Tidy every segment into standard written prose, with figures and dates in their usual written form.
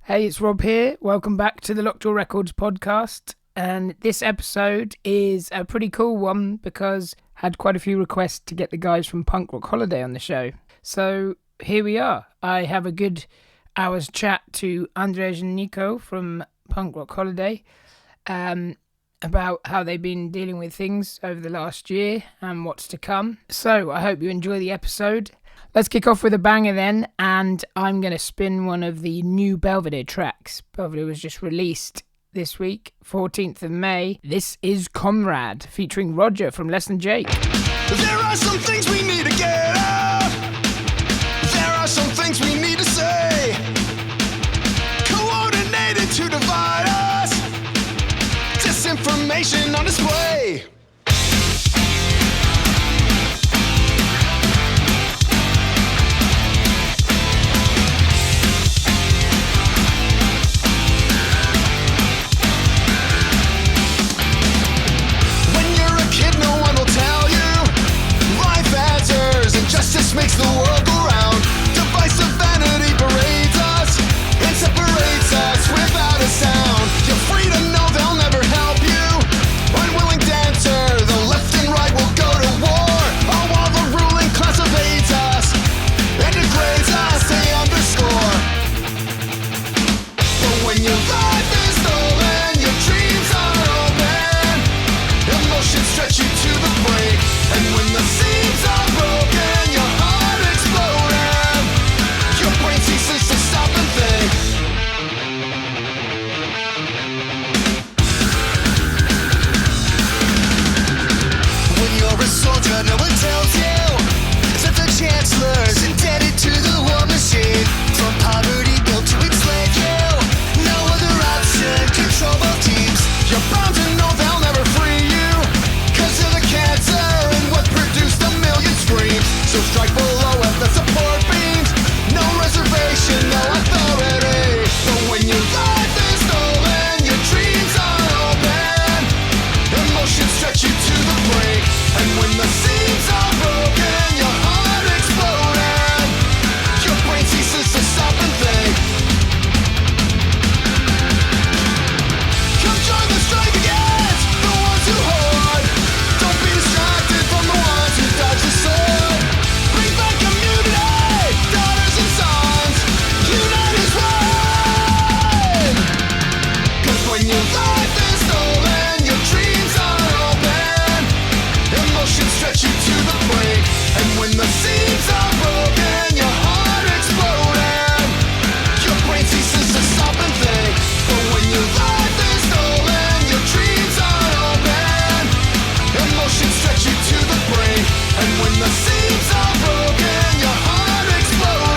Hey, it's Rob here. Welcome back to the Lockjaw Records podcast. And this episode is a pretty cool one because I had quite a few requests to get the guys from Punk Rock Holiday on the show. So here we are. I have a good hour's chat to Andrej and Niko from Punk Rock Holiday about how they've been dealing with things over the last year and what's to come. So I hope you enjoy the episode. Let's kick off with a banger then, and I'm going to spin one of the new Belvedere tracks. Belvedere was just released this week, 14th of May. This is Comrade, featuring Roger from Less Than Jake. There are some things we need to get up. There are some things we need to say. Coordinated to divide us. Disinformation on display. Justice makes the world go round. Divisive vanity parades us and separates us without a sound. You're free to know they'll never help you. Unwilling dancer, the left and right will go to war. All while the ruling class evades us and degrades us, they underscore. But when your life is stolen, your dreams are open. Emotions stretch you to the brink, and when the seams are broken, no one tells you that the chancellor's indebted to the war machine. From poverty built to enslave you, no other option, control both teams. You're bound to know they'll never free you, cause they're the cancer and what produced a million screams. So strike below at the support beams. No reservation, no authority. But when your life is stolen, your dreams are open. Emotions stretch you to the brink, and when the seams are broken, your heart exploding. Your brain ceases to stop and think. Come join the strike against the ones who hoard. Don't be distracted from the ones who dodge the sword. Bring back community, daughters and sons. Unite as one. Cause when your life is stolen, your dreams are open. Emotions stretch you to the brink, and when the seams are broken, your heart exploding. Your brain ceases to stop and think. But when your life is stolen, your dreams are open. Emotions stretch you to the brink, and when the seams are broken, your heart exploding.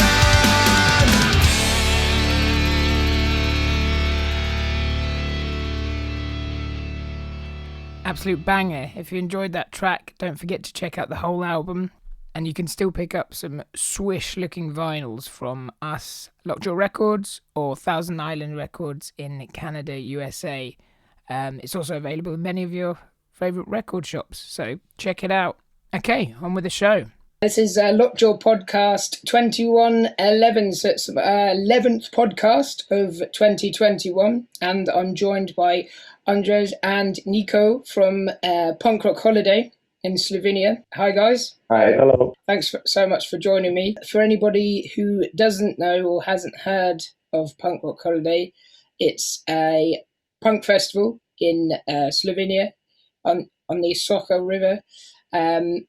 Absolute banger. If you enjoyed that track, don't forget to check out the whole album. And you can still pick up some swish-looking vinyls from us, Lockjaw Records, or Thousand Island Records in Canada, USA. It's also available in many of your favourite record shops, so check it out. Okay, on with the show. This is Lockjaw Podcast 2111, so it's 11th podcast of 2021, and I'm joined by Andrej and Niko from Punk Rock Holiday in Slovenia. Hi guys. Hi. Hello. Thanks so much for joining me. For anybody who doesn't know or hasn't heard of Punk Rock Holiday, it's a punk festival in Slovenia on the Socha River, and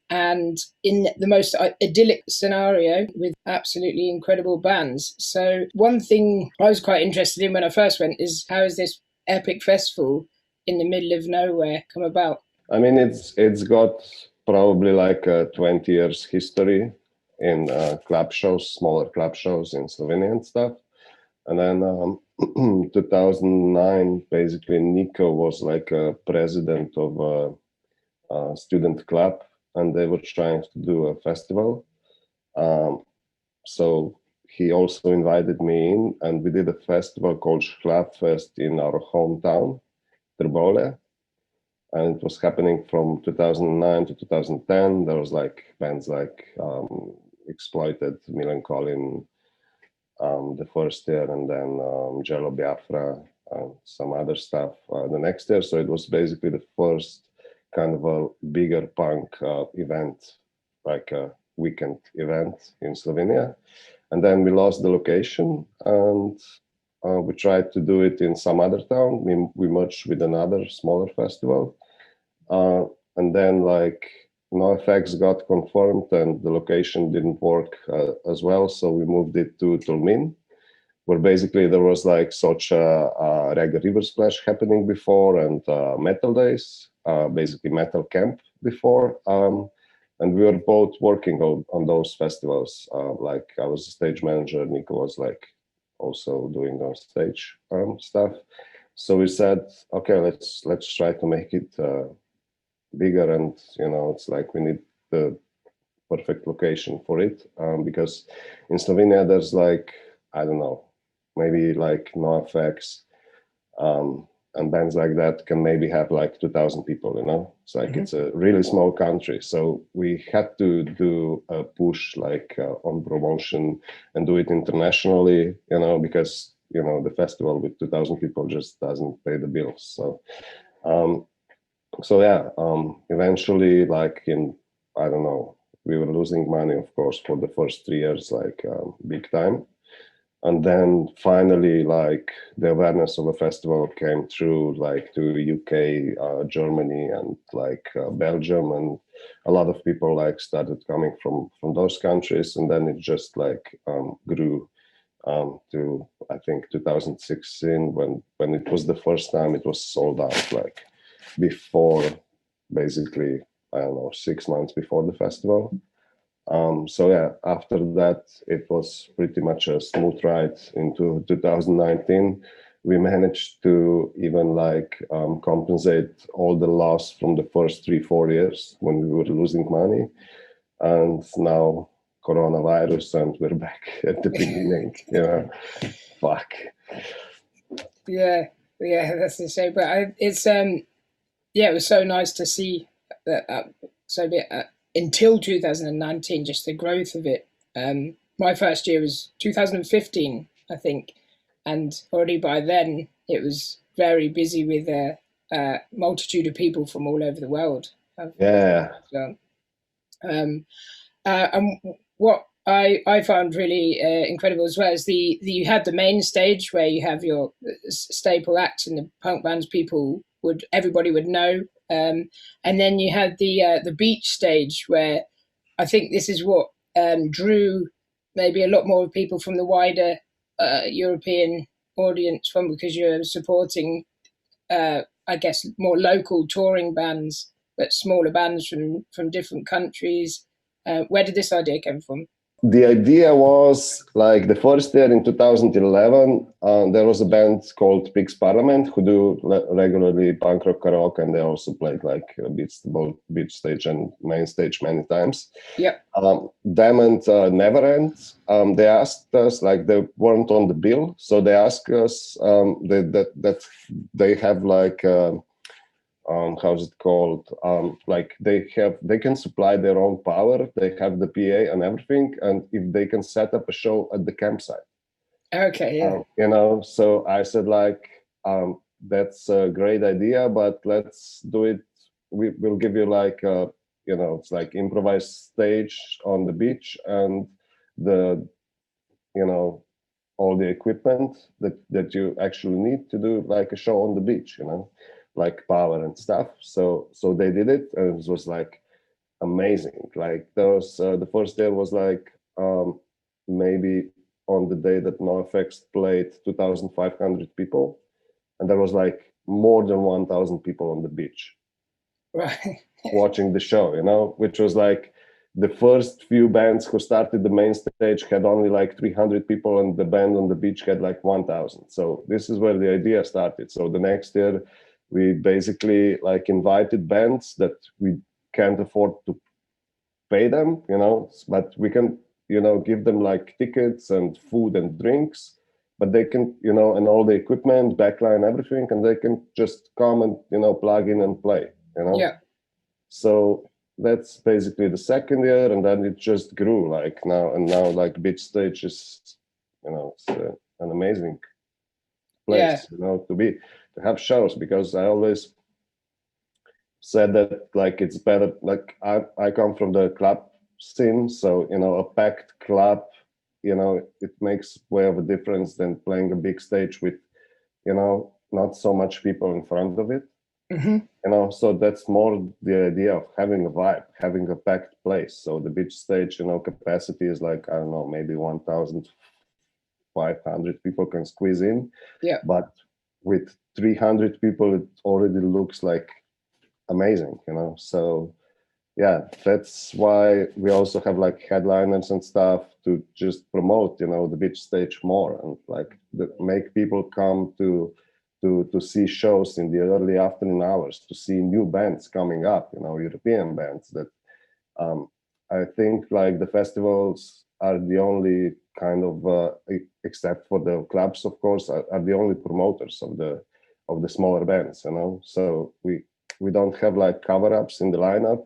in the most idyllic scenario with absolutely incredible bands. So one thing I was quite interested in when I first went is, how is this epic festival in the middle of nowhere come about? I mean, it's got probably like a 20 years history in club shows, smaller club shows in Slovenia and stuff. And then 2009, basically, Niko was like a president of a student club, and they were trying to do a festival. So he also invited me in, and we did a festival called Clubfest in our hometown, Trbole. And it was happening from 2009 to 2010. There was like bands like Exploited, Millencolin, the first year, and then Jello Biafra and some other stuff the next year. So it was basically the first kind of a bigger punk event, like a weekend event in Slovenia. And then we lost the location, and we tried to do it in some other town. We merged with another smaller festival. And then like NoFX got confirmed and the location didn't work as well. So we moved it to Tolmin, where basically there was like such a Reggae River Splash happening before, and Metal Days, basically Metal Camp before. And we were both working on those festivals. Like I was a stage manager, Niko was like also doing on stage stuff. So we said, okay, let's try to make it bigger, and it's like we need the perfect location for it, because in Slovenia there's like, I don't know, maybe like NoFX and bands like that can maybe have like 2,000 people, it's like it's a really small country. So we had to do a push like on promotion and do it internationally, because the festival with 2,000 people just doesn't pay the bills. So yeah, eventually, like I don't know, we were losing money, of course, for the first 3 years, like big time. And then finally, like the awareness of a festival came through, like to UK, Germany, and like Belgium, and a lot of people like started coming from those countries, and then it just like grew to I think 2016 when it was the first time it was sold out, like before, basically, I don't know, 6 months before the festival. So yeah, after that, it was pretty much a smooth ride into 2019. We managed to even like compensate all the loss from the first 3-4 years when we were losing money. And now coronavirus, and we're back at the beginning, fuck. Yeah, that's the shame. But it's it was so nice to see that until 2019, just the growth of it. My first year was 2015, I think, and already by then it was very busy with a multitude of people from all over the world. Yeah. So, and what I found really incredible as well is you had the main stage where you have your staple acts and the punk bands everybody would know, and then you had the beach stage where I think this is what drew maybe a lot more people from the wider European audience from, because you're supporting I guess more local touring bands, but smaller bands from different countries. Where did this idea come from? The idea was like the first year in 2011, there was a band called Pig's Parliament who do regularly punk rock karaoke, and they also played like both beach stage and main stage many times. Yeah. Them and Neverend, they asked us, like they weren't on the bill, so they asked us that they have like how's it called? Like they can supply their own power. They have the PA and everything, and if they can set up a show at the campsite. Okay, yeah. So I said like, that's a great idea, but let's do it. We'll give you like, it's like improvised stage on the beach, and all the equipment that you actually need to do like a show on the beach, like power and stuff. So they did it, and it was like amazing. Like the first day was like maybe on the day that NoFX played 2,500 people, and there was like more than 1,000 people on the beach, right, watching the show, which was like the first few bands who started the main stage had only like 300 people, and the band on the beach had like 1,000. So this is where the idea started. So the next year we basically like invited bands that we can't afford to pay them, but we can, give them like tickets and food and drinks, but they can, and all the equipment, backline, everything, and they can just come and, plug in and play, Yeah. So that's basically the second year, and then it just grew like now like beach stage is it's an amazing place, to have shows, because I always said that like it's better. Like I come from the club scene, so a packed club, it makes way of a difference than playing a big stage with not so much people in front of it. So that's more the idea of having a vibe, having a packed place. So the beach stage, capacity is like, I don't know, maybe 1,500 people can squeeze in. Yeah. But with 300 people, it already looks like amazing, So yeah, that's why we also have like headliners and stuff to just promote, the beach stage more, and like make people come to see shows in the early afternoon hours, to see new bands coming up, European bands that I think like the festivals are the only kind of, except for the clubs, of course, are the only promoters of the smaller bands, So we don't have like cover-ups in the lineup.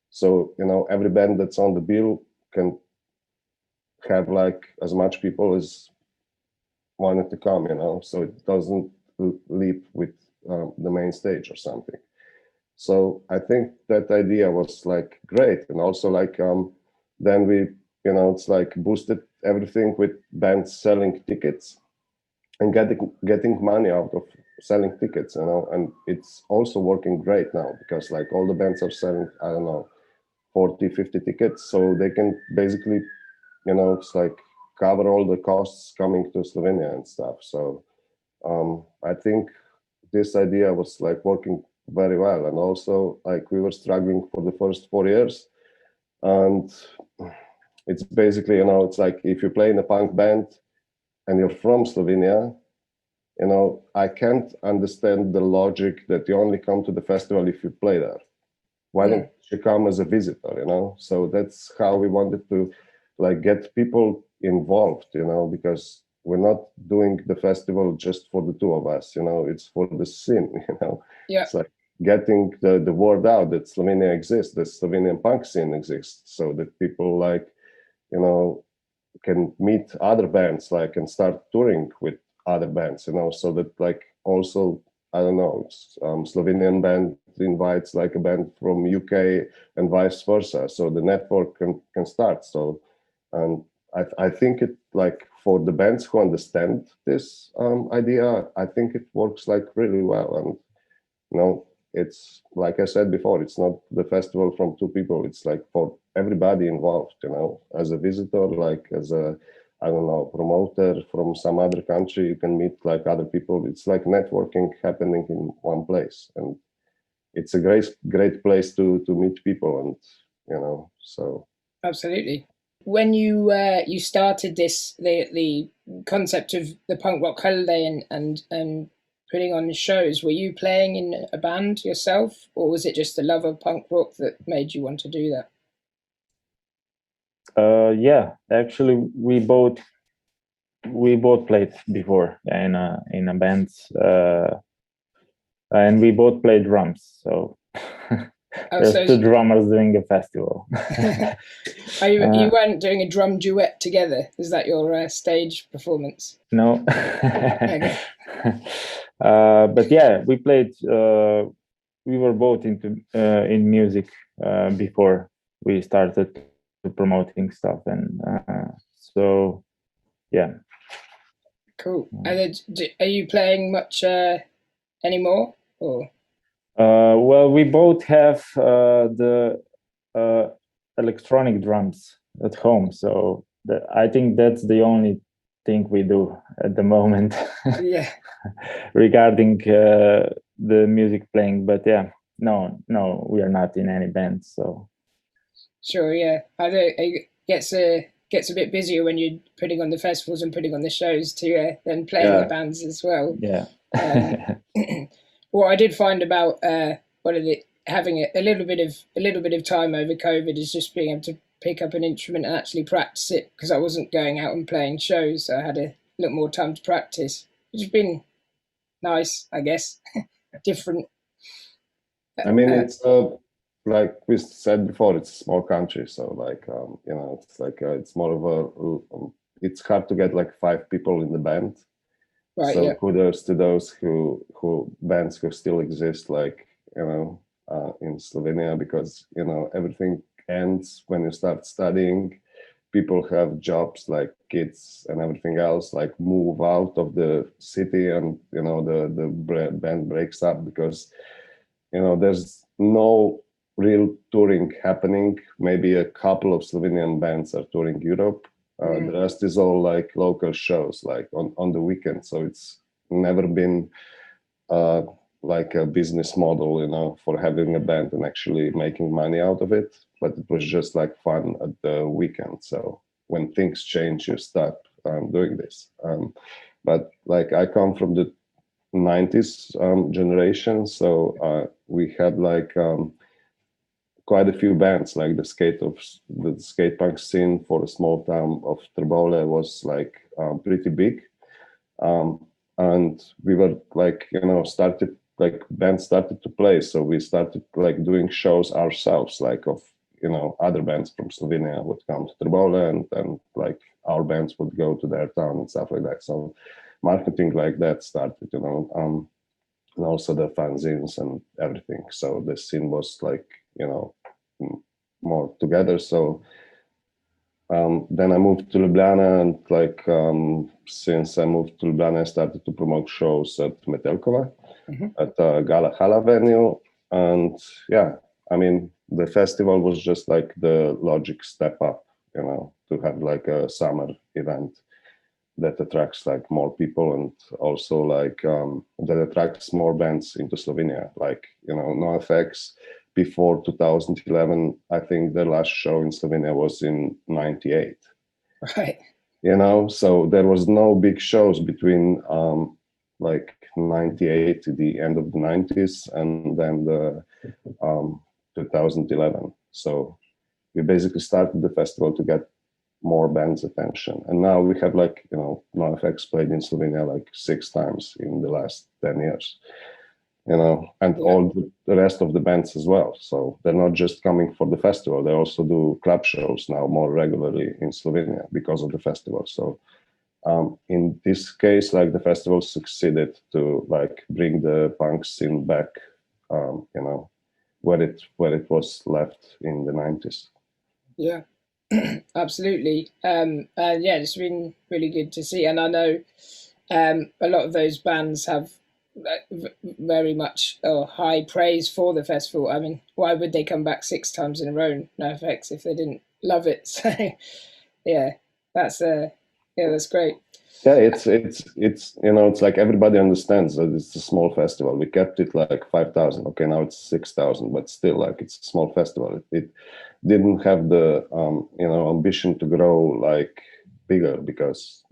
So, every band that's on the bill can have like as much people as wanted to come, so it doesn't leap with the main stage or something. So I think that idea was like great. And also like, then we, it's like boosted everything with bands selling tickets and getting money out of selling tickets, and it's also working great now, because like all the bands are selling, I don't know, 40, 50 tickets, so they can basically, it's like cover all the costs coming to Slovenia and stuff. So I think this idea was like working very well. And also like we were struggling for the first 4 years, and it's basically, it's like if you play in a punk band and you're from Slovenia, I can't understand the logic that you only come to the festival if you play there. Why don't you come as a visitor, So that's how we wanted to like get people involved, because we're not doing the festival just for the two of us, it's for the scene, Yeah. It's like getting the word out that Slovenia exists, that Slovenian punk scene exists, so that people like, can meet other bands, like, and start touring with other bands, so that like also, I don't know, Slovenian band invites like a band from UK and vice versa. So the network can start. So, and I think it like for the bands who understand this idea, I think it works like really well. And it's like I said before, it's not the festival from two people. It's like for everybody involved, as a visitor, like as a, I don't know, promoter from some other country, you can meet like other people. It's like networking happening in one place, and it's a great place to meet people, and so. Absolutely. When you started this, the concept of the punk rock holiday and putting on shows, were you playing in a band yourself, or was it just the love of punk rock that made you want to do that? Yeah, actually, we both played before in a band, and we both played drums. So there's two drummers doing a festival. You weren't doing a drum duet together? Is that your stage performance? No. But yeah, we played. We were both into in music before we started promoting stuff, and so yeah. Cool. And are you playing much anymore, or? Well, we both have the electronic drums at home, so I think that's the only thing we do at the moment. Yeah. Regarding the music playing, but yeah, no, we are not in any band. So sure, yeah, I know it gets a bit busier when you're putting on the festivals and putting on the shows to then playing the bands as well. Yeah. What I did find about having a little bit of time over COVID is just being able to pick up an instrument and actually practice it, because I wasn't going out and playing shows, so I had a little more time to practice, which has been nice, I guess. Different. I mean, it's like we said before, it's a small country, so like it's like it's more of it's hard to get like 5 people in the band. Right. So Yeah. kudos to those who bands who still exist, like, in Slovenia, because everything ends when you start studying. People have jobs, like kids and everything else, like move out of the city, and the band breaks up because there's no real touring happening. Maybe a couple of Slovenian bands are touring Europe. The rest is all like local shows, like on the weekend. So it's never been like a business model, for having a band and actually making money out of it. But it was just like fun at the weekend. So when things change, you start doing this. But like I come from the 90s generation, so we had like quite a few bands. Like the skate punk scene for a small town of Trbole was like pretty big, and we were like bands started to play, so we started like doing shows ourselves, like of other bands from Slovenia would come to Trbole, and like our bands would go to their town and stuff like that. So marketing like that started, and also the fanzines and everything. So the scene was like more together. So then I moved to Ljubljana, and like since I moved to Ljubljana, I started to promote shows at Metelkova, at Gala Hala venue. And yeah, I mean, the festival was just like the logic step up, to have like a summer event that attracts like more people, and also like that attracts more bands into Slovenia. Like, NoFX before 2011, I think the last show in Slovenia was in 98. Right. So there was no big shows between like 98 to the end of the 90s and then the 2011. So we basically started the festival to get more bands' attention. And now we have like, NoFX played in Slovenia like 6 times in the last 10 years, and all the rest of the bands as well. So they're not just coming for the festival, they also do club shows now more regularly in Slovenia because of the festival. So in this case, like the festival succeeded to like bring the punk scene back, where it was left in the 90s. Yeah. Absolutely. And yeah, it's been really good to see. And I know a lot of those bands have very much high praise for the festival. I mean, why would they come back 6 times in a row, NoFX, if they didn't love it? So yeah, that's great. Yeah, it's like everybody understands that it's a small festival. We kept it like 5,000. Okay, now it's 6,000, but still, like, it's a small festival. It didn't have the ambition to grow like bigger, because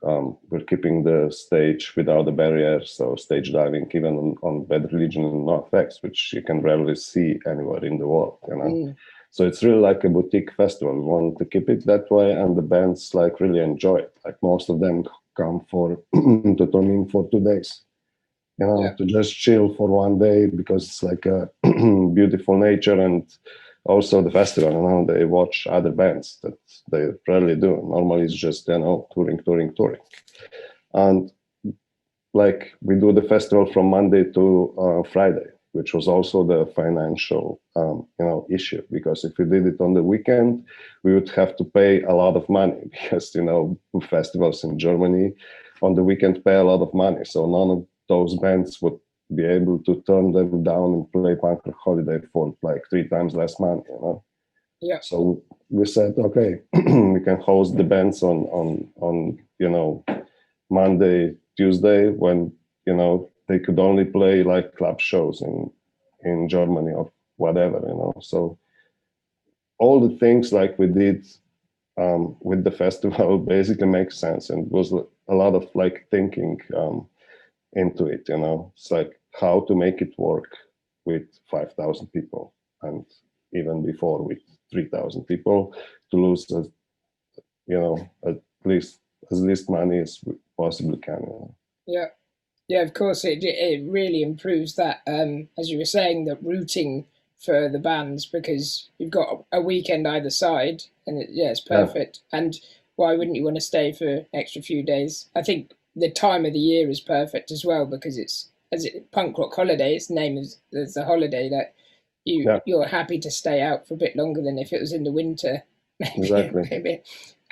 we're keeping the stage without the barrier. So stage diving, even on Bad Religion and NoFX, which you can rarely see anywhere in the world. So it's really like a boutique festival. We want to keep it that way, and the bands like really enjoy it. Like most of them come for to Tonin for 2 days, to just chill for 1 day, because it's like a beautiful nature, and also the festival. They watch other bands that they rarely do. Normally it's just touring, and like we do the festival from Monday to Friday, which was also the financial issue, because if we did it on the weekend, we would have to pay a lot of money, because festivals in Germany on the weekend pay a lot of money, so none of those bands would be able to turn them down and play Punk Rock Holiday for like 3 times less money. Yeah. So we said, okay, we can host the bands on Monday, Tuesday, when they could only play like club shows in Germany or whatever. So all the things like we did with the festival basically makes sense, and it was a lot of like thinking into it. It's like how to make it work with 5,000 people, and even before with 3,000 people, to lose at least as least money as we possibly can. Yeah, of course, it really improves that, as you were saying, the routing for the bands, because you've got a weekend either side, and it's perfect. And why wouldn't you want to stay for an extra few days? I think the time of the year is perfect as well because it's punk rock holiday. Its name is there's a holiday that you're happy to stay out for a bit longer than if it was in the winter. Maybe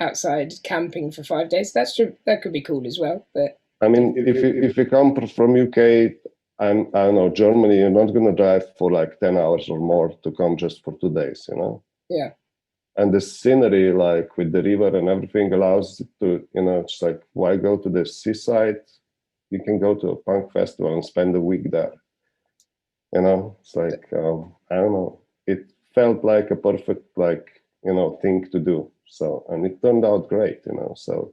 outside camping for 5 days. That's true. That could be cool as well. But I mean, if you come from UK, I don't know, Germany, you're not going to drive for like 10 hours or more to come just for 2 days, you know? Yeah. And the scenery, like with the river and everything, allows it to, you know, it's like, why go to the seaside? You can go to a punk festival and spend a week there. You know, it's like, I don't know. It felt like a perfect, like, you know, thing to do. So, and it turned out great, you know. So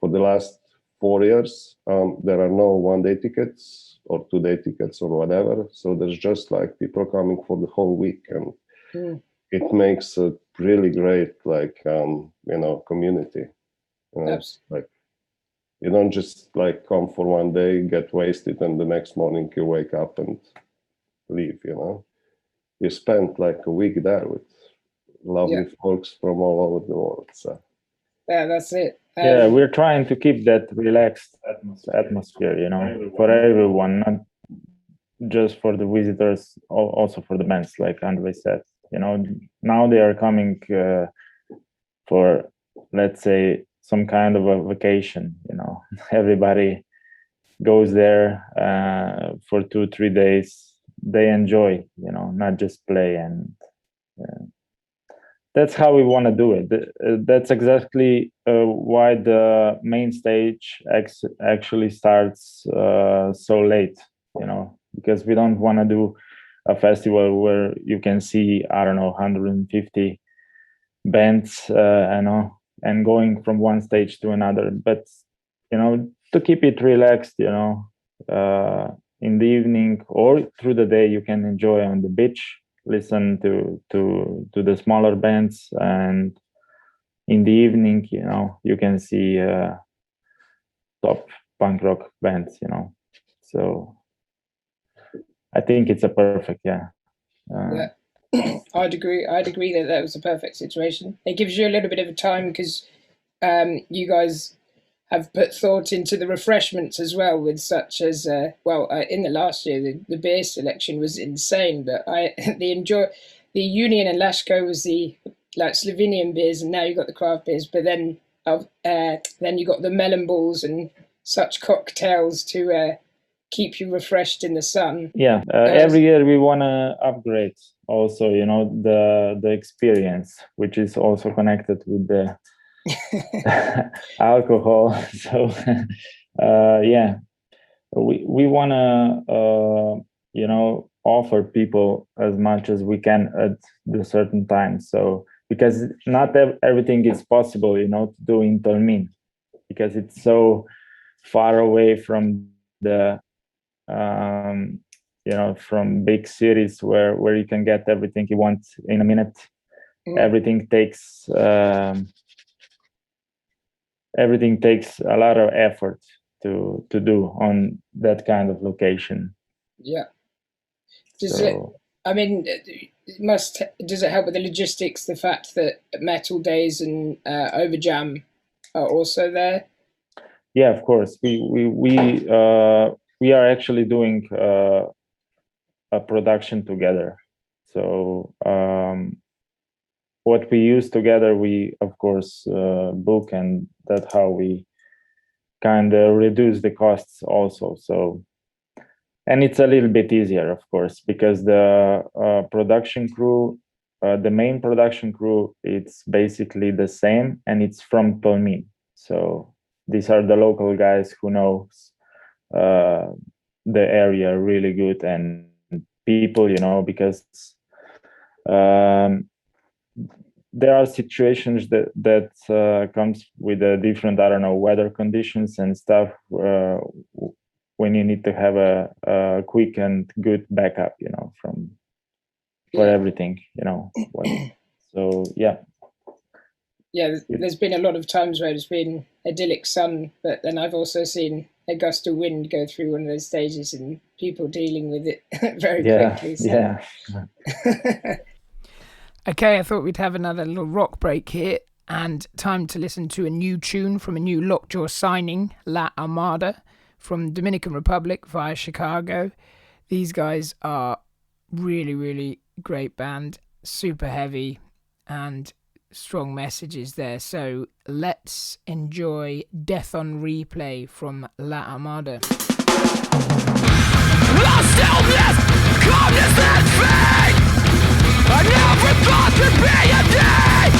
for the last 4 years, there are no 1-day tickets or 2-day tickets or whatever. So there's just like people coming for the whole week, and it makes a really great, like, you know, community. You know, like you don't just like come for 1 day, get wasted, and the next morning you wake up and leave. You know, you spend like a week there with lovely folks from all over the world. So yeah, that's it. Yeah, we're trying to keep that relaxed atmosphere, you know, for everyone, not just for the visitors, also for the bands, like Andre said. You know, now they are coming for, let's say, some kind of a vacation. You know, everybody goes there for 2-3 days. They enjoy, you know, not just play, and that's how we want to do it. That's exactly why the main stage actually starts so late, you know, because we don't want to do a festival where you can see, I don't know, 150 bands, I know, and going from one stage to another. But, you know, to keep it relaxed, you know, in the evening or through the day, you can enjoy on the beach, listen to the smaller bands, and in the evening, you know, you can see top punk rock bands, you know. So I think it's a perfect, yeah. I'd agree that was a perfect situation. It gives you a little bit of a time because you guys have put thought into the refreshments as well, with such as in the last year the beer selection was insane, but the Union and Lashko was the like Slovenian beers, and now you got the craft beers, but then you got the melon balls and such cocktails to keep you refreshed in the sun. Every year we want to upgrade also, you know, the experience, which is also connected with the alcohol. So we want to you know, offer people as much as we can at the certain time. So because not everything is possible, you know, to do in Tolmin, because it's so far away from the you know, from big cities where you can get everything you want in a minute. Everything takes a lot of effort to do on that kind of location. Yeah. Does it help with the logistics, the fact that Metal Days and Overjam are also there? Yeah, of course. We are actually doing a production together. So what we use together, we of course book, and that's how we kind of reduce the costs also. So, and it's a little bit easier, of course, because the production crew, the main production crew, it's basically the same, and it's from Tolmin. So these are the local guys who knows the area really good, and people, you know, because there are situations that comes with a different, I don't know, weather conditions and stuff, when you need to have a quick and good backup, you know, for everything, you know. So yeah, there's been a lot of times where it's been idyllic sun, but then I've also seen a gust of wind go through one of those stages and people dealing with it very quickly. So. Yeah. Okay, I thought we'd have another little rock break here. And time to listen to a new tune from a new Lockjaw signing, La Armada, from Dominican Republic via Chicago. These guys are really, really great band, super heavy and strong messages there. So let's enjoy Death on Replay from La Armada. Lost illness, calmness and fate. I never thought there'd be a day.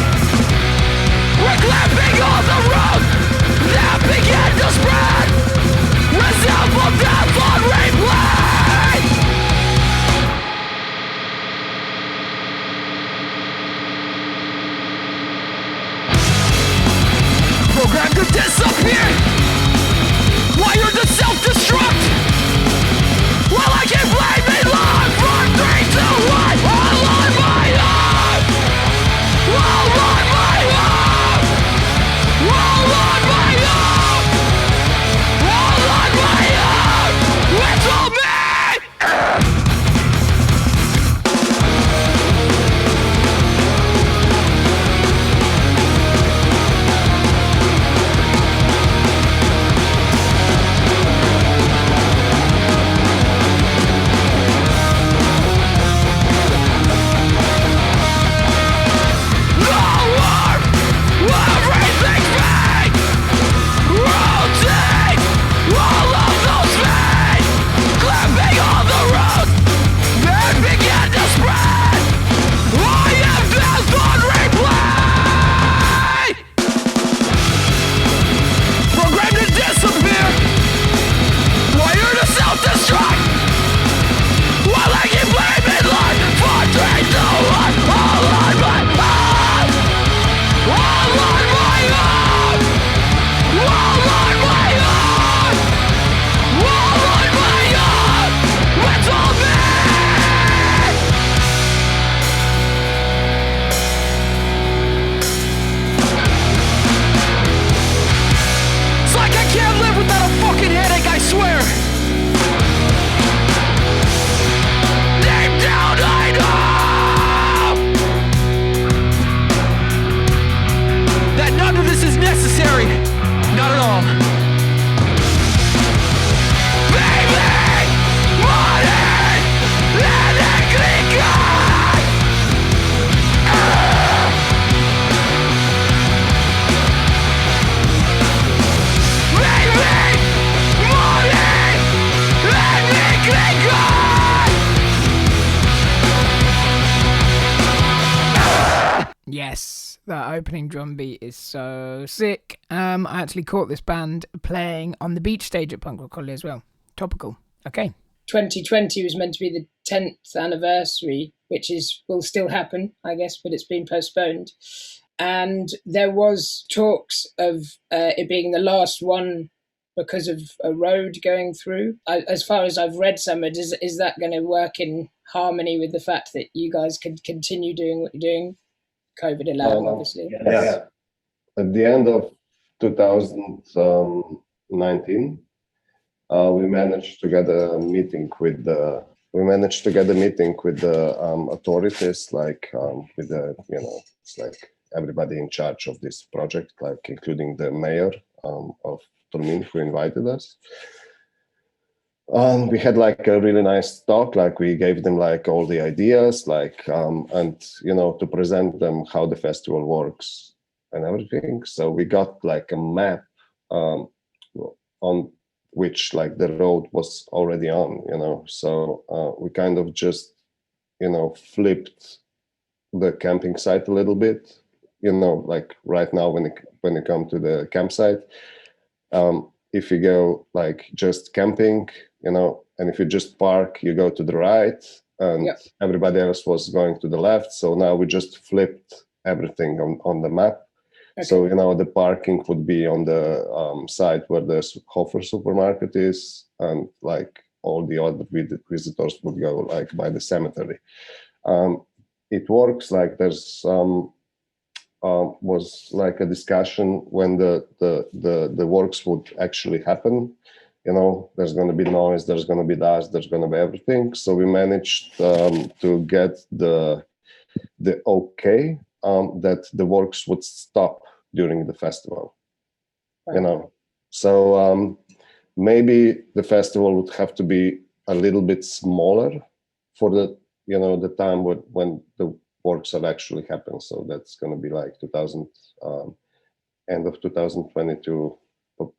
We're clamping on the road that began to spread. Resemble death on replay. Programmed to disappear. Wired to self-destruct. Well, I can blame me long for 3, 2, 1. All on my own. All on my own. All on my own. All on my own. It's all me. Yes, that opening drum beat is so sick. I actually caught this band playing on the beach stage at Punk Rock Holiday as well. Topical. Okay. 2020 was meant to be the 10th anniversary, which will still happen, I guess, but it's been postponed. And there was talks of it being the last one because of a road going through. As far as I've read somewhere, is that going to work in harmony with the fact that you guys could continue doing what you're doing? COVID allowing, obviously. Yeah. At the end of 2019, we managed to get a meeting with the authorities, like with the, it's like everybody in charge of this project, like including the mayor of Tolmin, who invited us. We had like a really nice talk, like we gave them like all the ideas, like and to present them how the festival works and everything. So we got like a map on which like the road was already on, so we kind of just flipped the camping site a little bit, like right now when you come to the campsite, if you go like just camping, and if you just park, you go to the right, and everybody else was going to the left. So now we just flipped everything on the map. Okay. So the parking would be on the side where the Hofer supermarket is, and like all the other visitors would go like by the cemetery. It works like there's was like a discussion when the works would actually happen. There's going to be noise, there's going to be dust, there's going to be everything. So we managed to get the okay that the works would stop during the festival. So maybe the festival would have to be a little bit smaller for the the time when the works are actually happening. So that's going to be like 2000 end of 2022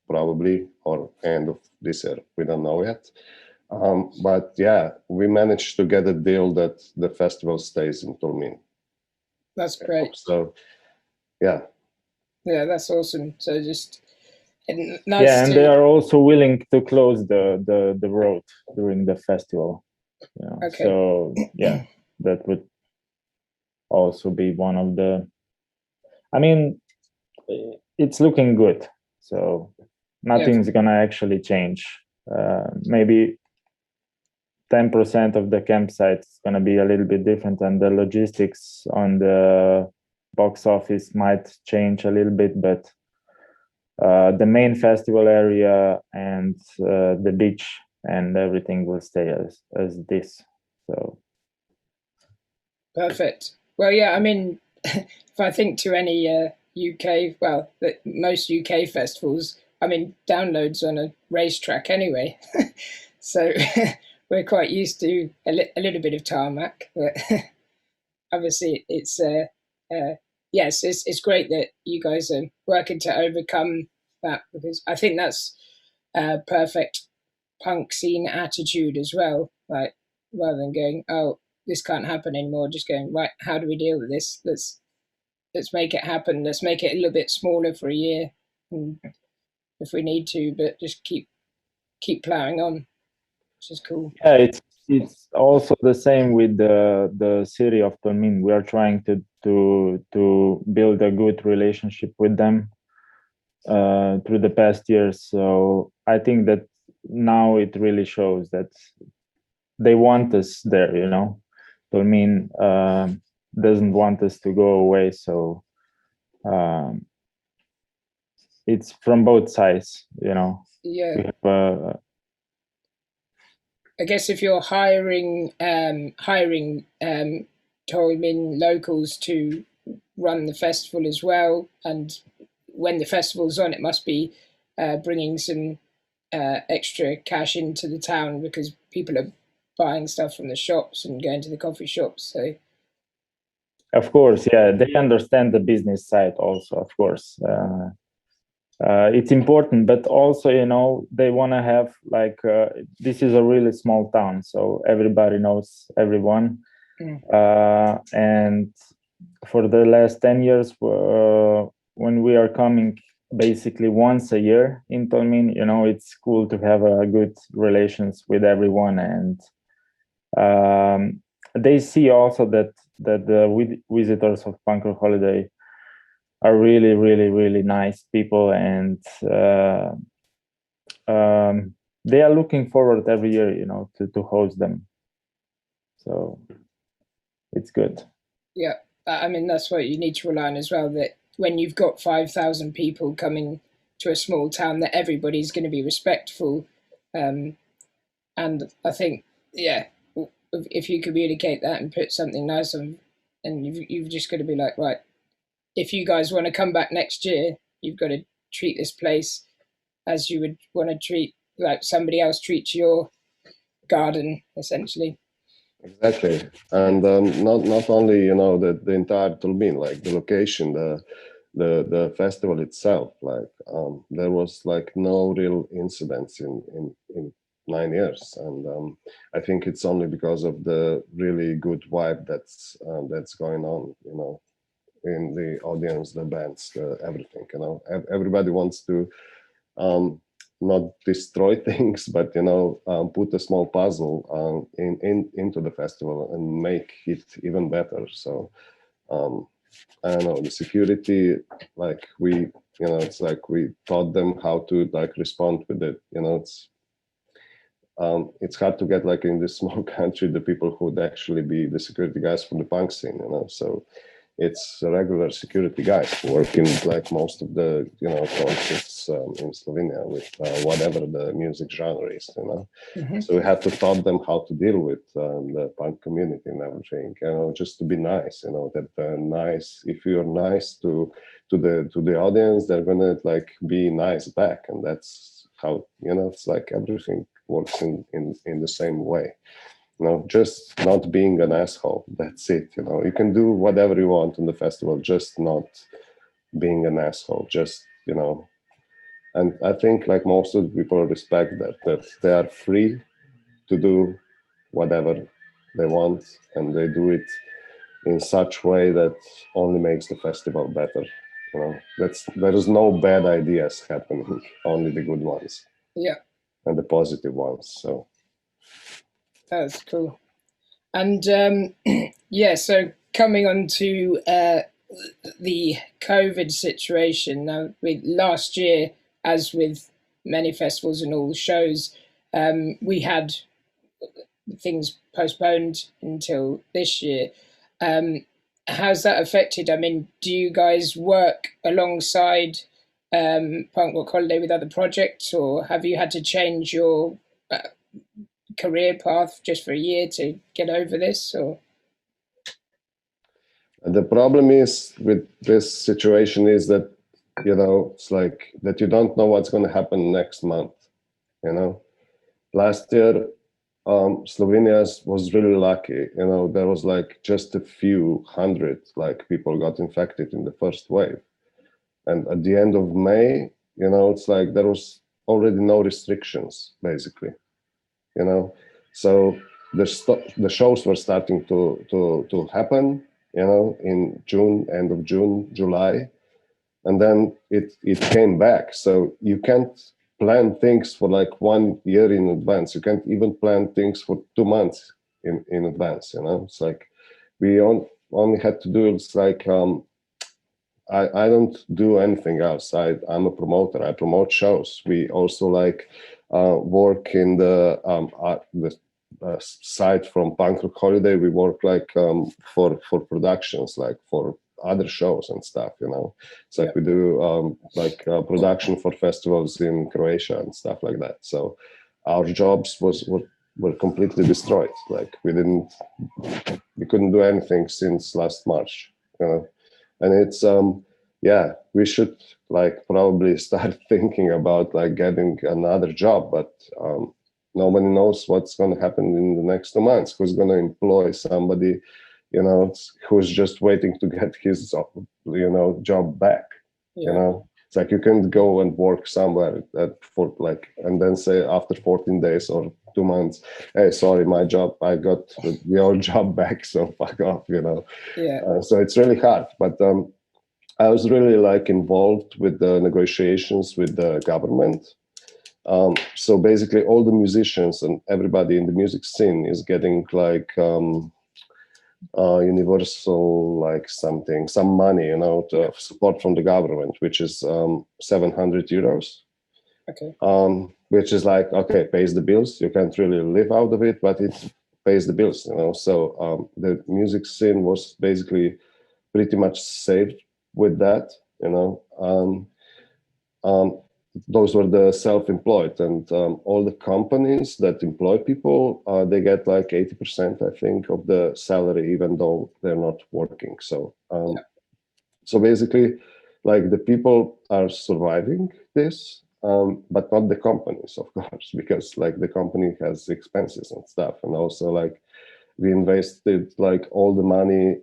probably, or end of this year. We don't know yet. But yeah, we managed to get a deal that the festival stays in Tolmin. That's great. So yeah, that's awesome. So just nice. Yeah, and they are also willing to close the road during the festival. Okay. So yeah, that would also be one of the. I mean, it's looking good. So nothing's gonna actually change. Maybe 10% of the campsite is gonna be a little bit different, and the logistics on the box office might change a little bit, but the main festival area and the beach and everything will stay as this. So perfect. Well, yeah, I mean, if I think to any UK, well, most UK festivals, I mean, downloads on a racetrack anyway. So we're quite used to a little bit of tarmac, but obviously it's yes, it's great that you guys are working to overcome that, because I think that's a perfect punk scene attitude as well. Like, rather than going, oh, this can't happen anymore, just going, right, how do we deal with this? Let's make it happen. Let's make it a little bit smaller for a year, and if we need to, but just keep plowing on, which is cool. Yeah, it's also the same with the city of Tolmin. We are trying to build a good relationship with them through the past years. So I think that now it really shows that they want us there. Tolmin doesn't want us to go away. So it's from both sides. Yeah. We have I guess if you're hiring Tolmin locals to run the festival as well, and when the festival's on, it must be bringing some extra cash into the town, because people are buying stuff from the shops and going to the coffee shops. So of course, yeah, they understand the business side also, of course. It's important, but also, they want to have this is a really small town, so everybody knows everyone. And for the last 10 years, when we are coming basically once a year in Tolmin, it's cool to have a good relations with everyone, and they see also that the visitors of Punk Rock Holiday are really, really, really nice people, and they are looking forward every year, to host them. So it's good. Yeah, I mean, that's what you need to rely on as well, that when you've got 5,000 people coming to a small town, that everybody's going to be respectful. And I think, yeah, if you communicate that and put something nice on, and you've just got to be like, right, if you guys want to come back next year, you've got to treat this place as you would want to treat, like somebody else treats your garden, essentially. Exactly. And not only the entire Tolmin, like the location, the festival itself, like there was like no real incidents in 9 years, and I think it's only because of the really good vibe that's going on, in the audience, the bands, everything. Everybody wants to not destroy things, but put a small puzzle into the festival and make it even better. So I don't know, the security, like we, it's like we taught them how to like respond with it. It's hard to get like in this small country the people who would actually be the security guys from the punk scene. So it's regular security guys who work in like most of the concerts groups in Slovenia with whatever the music genre is, you know. Mhm. So we had to taught them how to deal with the punk community and everything, you know, just to be nice, you know, that nice. If you're nice to the audience, they're gonna like be nice back, and that's how, you know, it's like everything works in the same way. You know, just not being an asshole. That's it. You know, you can do whatever you want in the festival, just not being an asshole. Just, you know, and I think like most of the people respect that they are free to do whatever they want, and they do it in such way that only makes the festival better. You know, there is no bad ideas happening, only the good ones Yeah, and the positive ones. So that's cool. And yeah, so coming on to the COVID situation now, with last year, as with many festivals and all shows, we had things postponed until this year. How's that affected? I mean, do you guys work alongside Punk Rock Holiday with other projects, or have you had to change your career path just for a year to get over this? Or the problem is with this situation is that, you know, it's like that you don't know what's going to happen next month. You know, last year Slovenia was really lucky. You know, there was like just a few hundred like people got infected in the first wave, and at the end of May, you know, it's like there was already no restrictions basically. You know, so the shows were starting to happen. You know, in June, end of June, July, and then it came back. So you can't plan things for like 1 year in advance. You can't even plan things for 2 months in advance. You know, it's like we only had to do. It's like I don't do anything else. I'm a promoter. I promote shows. We also like work in the side from Punk Rock Holiday. We work like for productions, like for other shows and stuff. You know, it's like we do like production for festivals in Croatia and stuff like that. So our jobs were completely destroyed. Like we couldn't do anything since last March. You know. And it's yeah, we should like probably start thinking about like getting another job, but nobody knows what's going to happen in the next 2 months. Who's going to employ somebody, you know, who's just waiting to get his, you know, job back. You know, it's like you can go and work somewhere for like, and then say after 14 days or 2 months, hey, sorry, my job, I got the old job back, so fuck off, you know. So it's really hard, but I was really like involved with the negotiations with the government. So basically all the musicians and everybody in the music scene is getting like universal, like some money, you know, to support from the government, which is 700 euros. okay, Which is like, okay, pays the bills. You can't really live out of it, but it pays the bills, you know. So the music scene was basically pretty much saved with that, you know. Those were the self-employed, and all the companies that employ people, they get like 80%, I think, of the salary, even though they're not working. So, so basically, like the people are surviving this, but not the companies, of course, because like the company has expenses and stuff, and also like we invested like all the money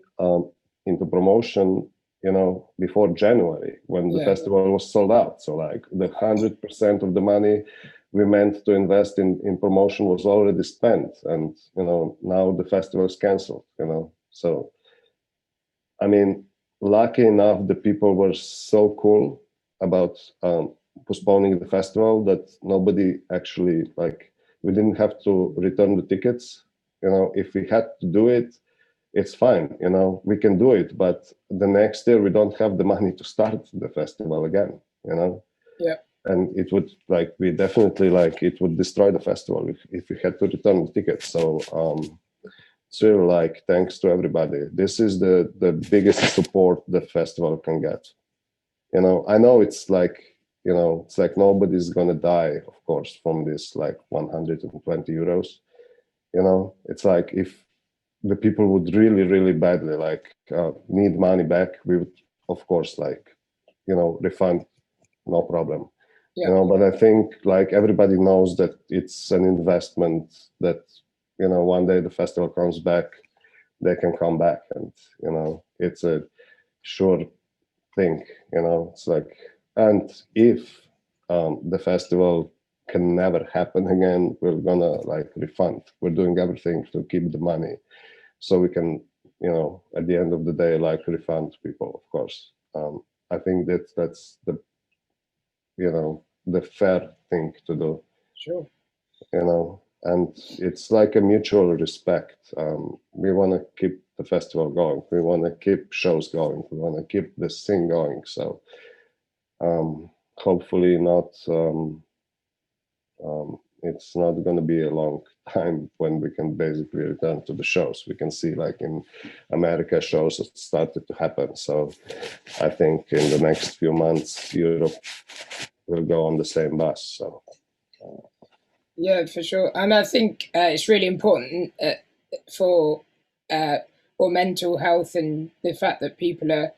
into promotion, you know, before January when the festival was sold out. So like the 100% of the money we meant to invest in promotion was already spent, and you know, now the festival is canceled, you know. So I mean, lucky enough, the people were so cool about postponing the festival that nobody actually, like, we didn't have to return the tickets. You know, if we had to do it, it's fine, you know, we can do it, but the next year we don't have the money to start the festival again, you know. And it would like, we definitely like, it would destroy the festival if we had to return the tickets. So it's really like, thanks to everybody. This is the biggest support the festival can get. You know, I know it's like, you know, it's like nobody's gonna die, of course, from this like 120 euros. You know, it's like if the people would really, really badly like need money back, we would, of course, like, you know, refund, no problem. Yeah. You know, but I think like everybody knows that it's an investment that, you know, one day the festival comes back, they can come back, and you know, it's a sure thing. You know, it's like, and if the festival can never happen again, we're gonna like refund. We're doing everything to keep the money, so we can, you know, at the end of the day, like refund people, of course. I think that's the, you know, the fair thing to do. Sure. You know, and it's like a mutual respect. We want to keep the festival going. We want to keep shows going. We want to keep this thing going. So hopefully not. It's not going to be a long time when we can basically return to the shows. We can see, like in America, shows have started to happen. So I think in the next few months, Europe will go on the same bus. So. Yeah, for sure. And I think it's really important for mental health and the fact that people are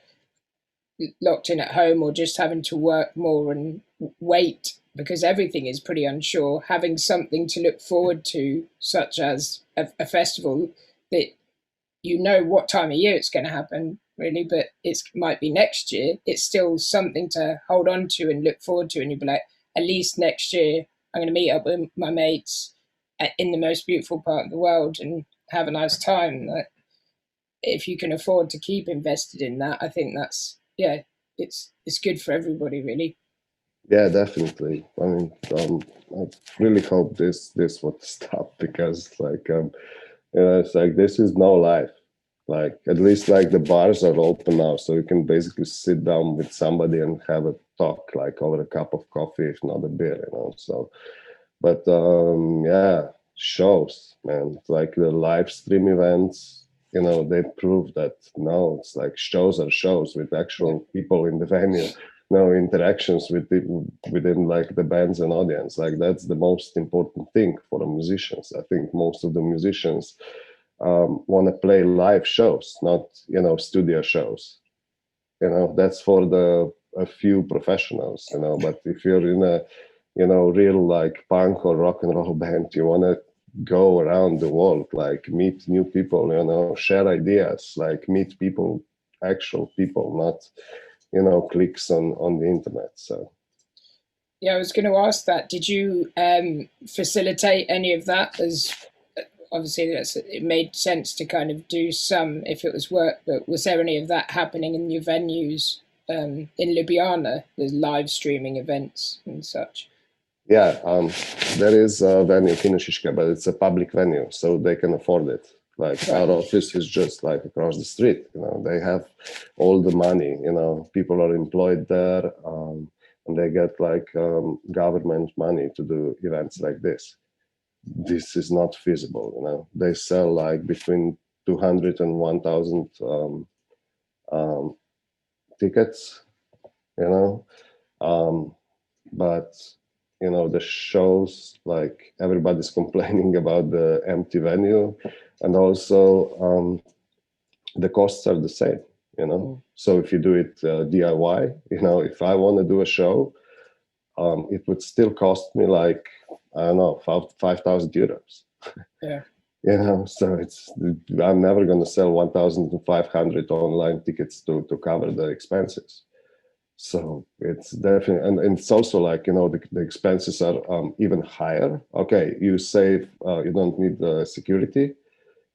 locked in at home or just having to work more and wait because everything is pretty unsure. Having something to look forward to, such as a festival that you know what time of year it's going to happen, really, but it might be next year. It's still something to hold on to and look forward to. And you'll be like, at least next year, I'm going to meet up with my mates in the most beautiful part of the world and have a nice time. Like, if you can afford to keep invested in that, I think that's, yeah, it's good for everybody, really. Yeah, definitely. I mean, I really hope this would stop, because like, you know, it's like this is no life. Like at least like the bars are open now, so you can basically sit down with somebody and have a talk, like over a cup of coffee, if not a beer, you know. So, but yeah, shows, man. Like the live stream events, you know, they prove that no, it's like shows are shows with actual people in the venue. No interactions with people within like the bands and audience. Like that's the most important thing for the musicians. I think most of the musicians want to play live shows, not, you know, studio shows. You know, that's for a few professionals, you know. But if you're in a, you know, real like punk or rock and roll band, you want to go around the world, like meet new people, you know, share ideas, like meet people, actual people, not, you know, clicks on the internet. So yeah, I was going to ask that. Did you facilitate any of that? As obviously it made sense to kind of do some if it was work, but was there any of that happening in your venues in Ljubljana, the live streaming events and such? yeah, there is a venue, Kinošiška, but it's a public venue, so they can afford it. Like our office is just like across the street, you know. They have all the money, you know. People are employed there, and they get like government money to do events like this. This is not feasible, you know. They sell like between 200 and 1,000 tickets, you know. But you know, the shows, like everybody's complaining about the empty venue, and also the costs are the same, you know. So if you do it DIY, you know, if I want to do a show, it would still cost me like, I don't know, 5,000 euros. Yeah. You know, so I'm never going to sell 1,500 online tickets to cover the expenses. So it's definitely, and it's also like, you know, the expenses are even higher. Okay, you save, you don't need the security,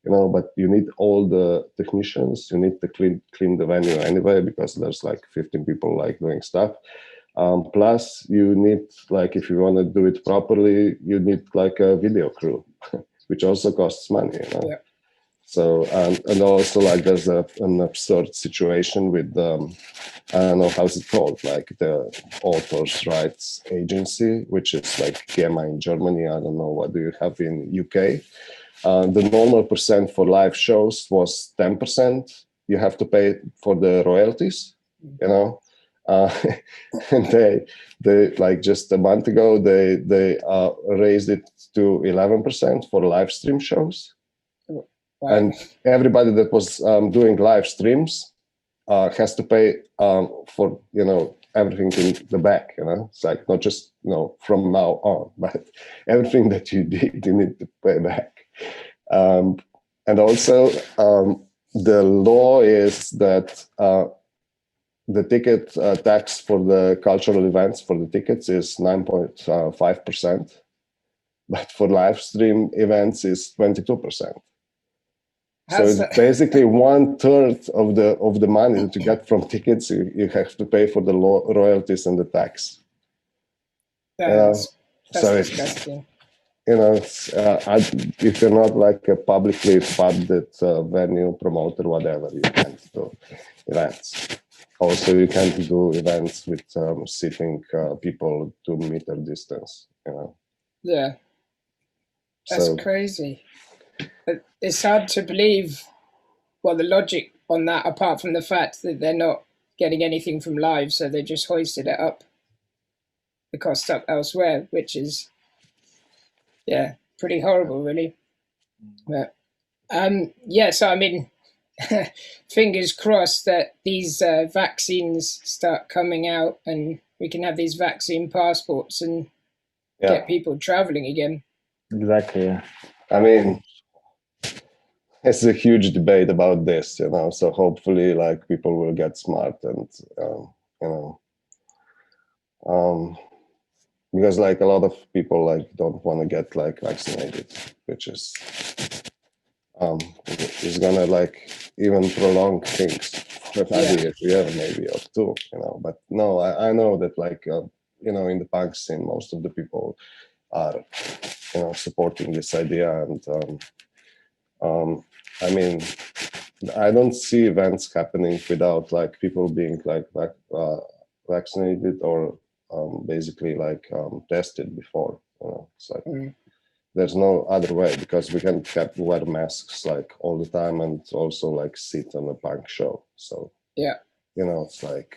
you know, but you need all the technicians. You need to clean the venue anyway, because there's like 15 people like doing stuff. Plus, you need, like, if you want to do it properly, you need like a video crew, which also costs money, you know. Yeah. So and also like there's an absurd situation with I don't know how's it called, like the authors' rights agency, which is like GEMA in Germany. I don't know, what do you have in UK? The normal percent for live shows was 10%. You have to pay for the royalties, you know, and they like just a month ago they raised it to 11% for live stream shows. Right. And everybody that was doing live streams has to pay for everything in the back. It's like not just from now on, but everything that you did, you need to pay back. And also, the law is that the ticket tax for the cultural events for the tickets is 9.5%, but for live stream events is 22%. So it's basically 1/3 of the money that you get from tickets. You have to pay for the royalties and the tax. That's so disgusting. If you're not like a publicly funded venue promoter, whatever, you can't do events. Also, you can't do events with sitting people 2 meter distance. Yeah, that's crazy. But it's hard to believe, well, the logic on that, apart from the fact that they're not getting anything from live, so they just hoisted it up, the cost up elsewhere, which is, pretty horrible, really. But, so I mean, fingers crossed that these vaccines start coming out and we can have these vaccine passports and get people traveling again. Exactly. Yeah. I mean, it's a huge debate about this, so hopefully like people will get smart and because like a lot of people like don't want to get like vaccinated, which is gonna like even prolong things for another year maybe or two, but no, I know that like in the punk scene most of the people are supporting this idea, and I mean, I don't see events happening without like people being like vaccinated or basically like tested before. It's like there's no other way, because we can't wear masks like all the time and also like sit on a punk show. So it's like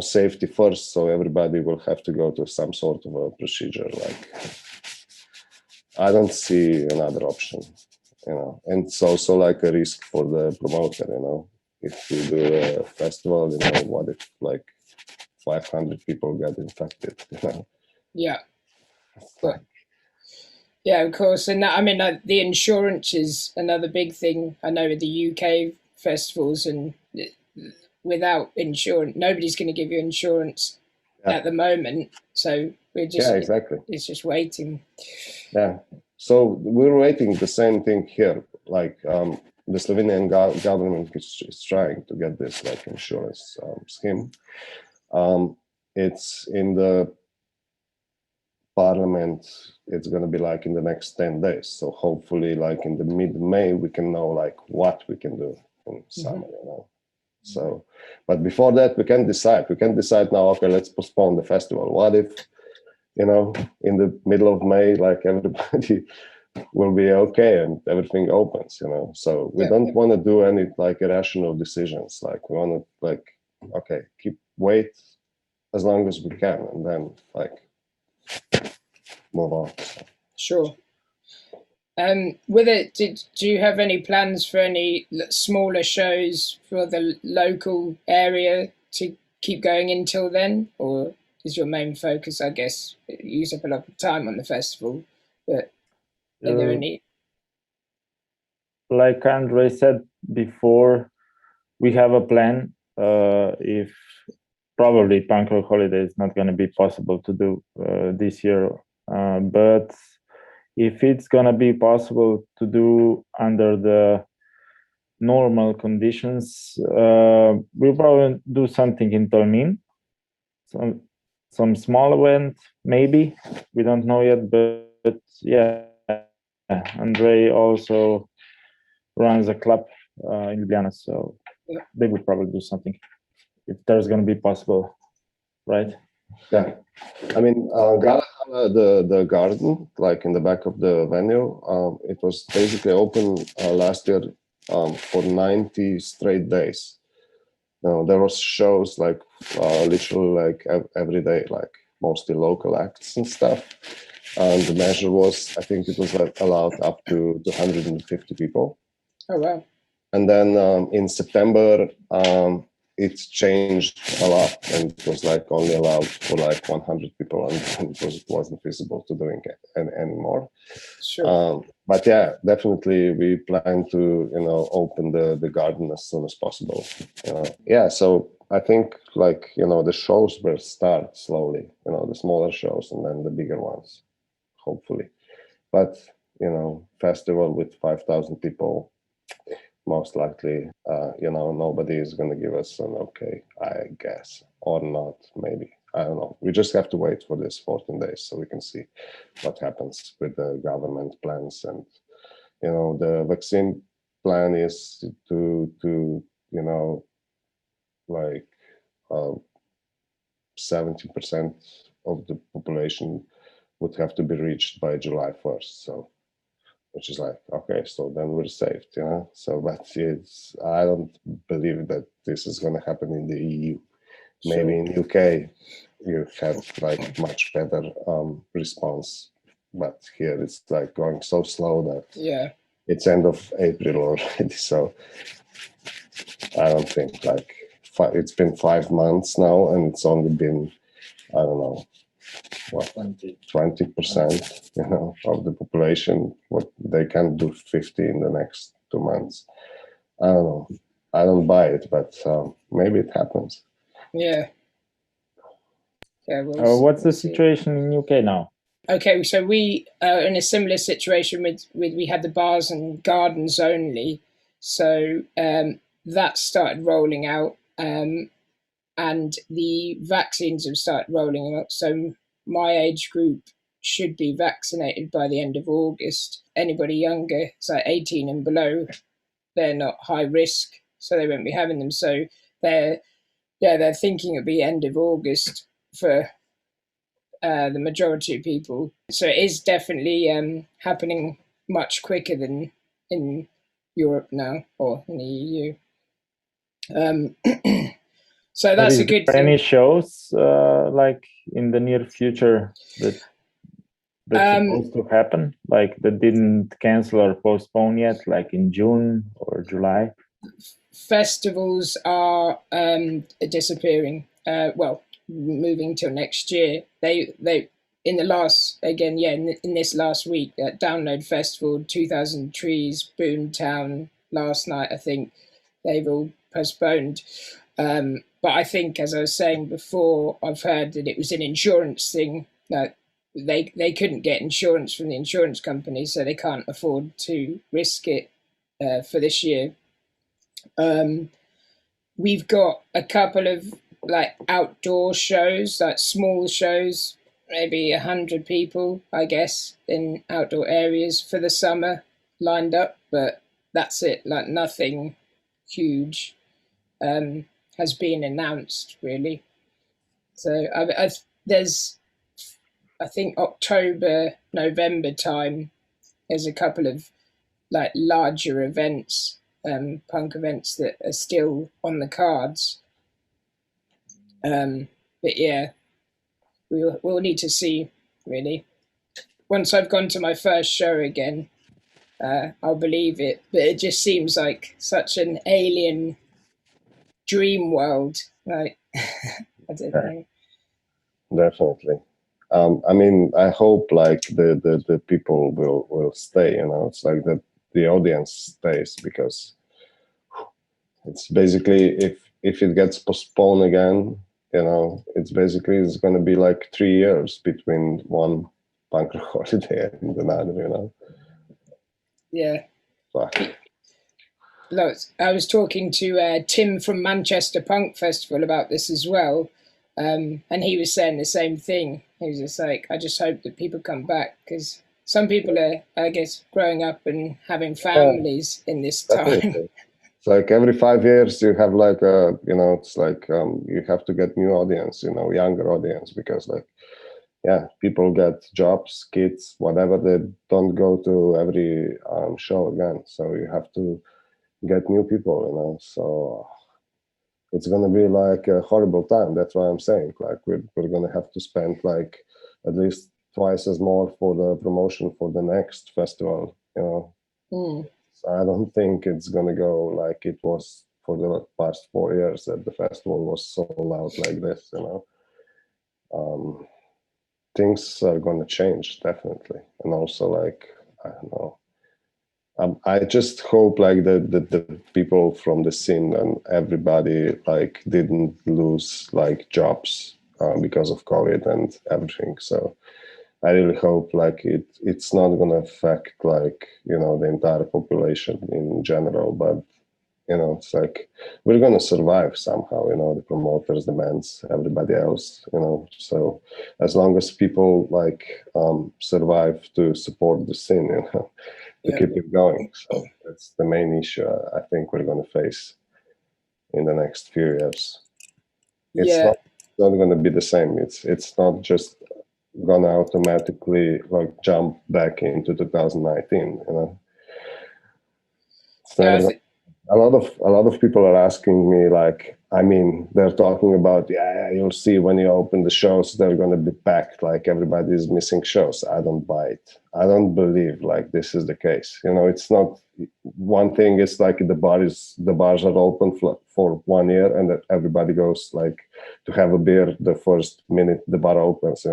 safety first. So everybody will have to go to some sort of a procedure. Like I don't see another option. And it's also like a risk for the promoter, if you do a festival, what if like 500 people get infected, Yeah. But, yeah, of course. And I mean, the insurance is another big thing. I know with the UK festivals, and without insurance, nobody's going to give you insurance at the moment. So we're just, exactly. It's just waiting. Yeah. So we're waiting the same thing here. Like the Slovenian government is trying to get this like insurance scheme. It's in the parliament. It's going to be like in the next 10 days. So hopefully like in the mid-May, we can know like what we can do in summer, So, but before that, we can decide. We can decide now, okay, let's postpone the festival. What if, in the middle of May, like everybody will be okay and everything opens, So we don't want to do any like irrational decisions. Like we want to like, okay, wait as long as we can, and then like move on. Sure. With it, do you have any plans for any smaller shows for the local area to keep going until then, or is your main focus, I guess, use up a lot of time on the festival? But are there any? Like Andrej said before, we have a plan. If probably Punk Rock Holiday is not going to be possible to do this year, but if it's going to be possible to do under the normal conditions, we'll probably do something in Tolmin, some small event maybe. We don't know yet, but yeah, Andrej also runs a club in Ljubljana, so they would probably do something if there's going to be possible, right? Yeah, I mean, the garden, like in the back of the venue, it was basically open last year for 90 straight days. there was shows like literally like every day, like mostly local acts and stuff. And the measure was, I think it was allowed up to 250 people. Oh wow. And then in September, it changed a lot, and it was like only allowed for like 100 people, and it wasn't feasible to doing it anymore. Sure. But yeah, definitely we plan to open the garden as soon as possible. Yeah, so I think like the shows will start slowly, the smaller shows and then the bigger ones, hopefully. But festival with 5,000 people, most likely, nobody is going to give us an okay, I guess, or not, maybe. I don't know. We just have to wait for this 14 days so we can see what happens with the government plans. And, the vaccine plan is to like 70% of the population would have to be reached by July 1st. So, which is like, okay, so then we're saved, So, but I don't believe that this is going to happen in the EU. Maybe in UK you have like much better response, but here it's like going so slow that it's end of April already. So I don't think like it's been 5 months now, and it's only been, I don't know, what, 20%, of the population. What they can do 50 in the next 2 months. I don't know. I don't buy it, but maybe it happens. Yeah. Yeah. What's the situation in UK now? Okay, so we are in a similar situation with we had the bars and gardens only, so that started rolling out, and the vaccines have started rolling out. So my age group should be vaccinated by the end of August. Anybody younger, so 18 and below, they're not high risk, so they won't be having them. So they're thinking it'll be end of August for the majority of people. So it is definitely happening much quicker than in Europe now or in the EU. So that's a good thing. Any shows like in the near future that's supposed to happen, like that didn't cancel or postpone yet, like in June or July? Festivals are disappearing. Well, moving till next year. They in the last in this last week at Download Festival, 2,000 Trees, Boomtown last night, I think they've all postponed. But I think, as I was saying before, I've heard that it was an insurance thing, that they couldn't get insurance from the insurance company, so they can't afford to risk it for this year. We've got a couple of like outdoor shows, like small shows, maybe 100 people, I guess, in outdoor areas for the summer lined up, but that's it. Like nothing huge has been announced really. So there's, I think October, November time, there's a couple of like larger events, punk events that are still on the cards. But yeah, we'll need to see really. Once I've gone to my first show again, I'll believe it. But it just seems like such an alien dream world. Like I don't know. Definitely. I mean, I hope like the people will stay. It's like the audience stays, because it's basically if it gets postponed again, it's going to be like 3 years between one punk rock holiday and another. Yeah. So. Look, I was talking to Tim from Manchester Punk Festival about this as well, and he was saying the same thing. He was just like, I just hope that people come back, because some people are, I guess, growing up and having families in this time. It's like every 5 years you have like it's like you have to get new audience, younger audience, because like, yeah, people get jobs, kids, whatever. They don't go to every show again, so you have to get new people, So it's gonna be like a horrible time. That's why I'm saying like we're gonna have to spend like at least twice as more for the promotion for the next festival. You know, so I don't think it's gonna go like it was for the past 4 years that the festival was sold out like this. You know, things are gonna change definitely, and also like I don't know. I just hope like the people from the scene and everybody like didn't lose like jobs because of COVID and everything. So I really hope like it's not gonna affect like the entire population in general, but it's like we're gonna survive somehow. The promoters, the bands, everybody else. So as long as people like survive to support the scene, to keep it going. So that's the main issue I think we're going to face in the next few years. It's not going to be the same. It's not just going to automatically like jump back into 2019. It's never gonna, a lot of people are asking me like, I mean, they're talking about, yeah, you'll see when you open the shows, they're going to be packed. Like everybody's missing shows. I don't buy it. I don't believe like this is the case. It's not one thing. It's like the bars are open for 1 year and that everybody goes like to have a beer the first minute the bar opens,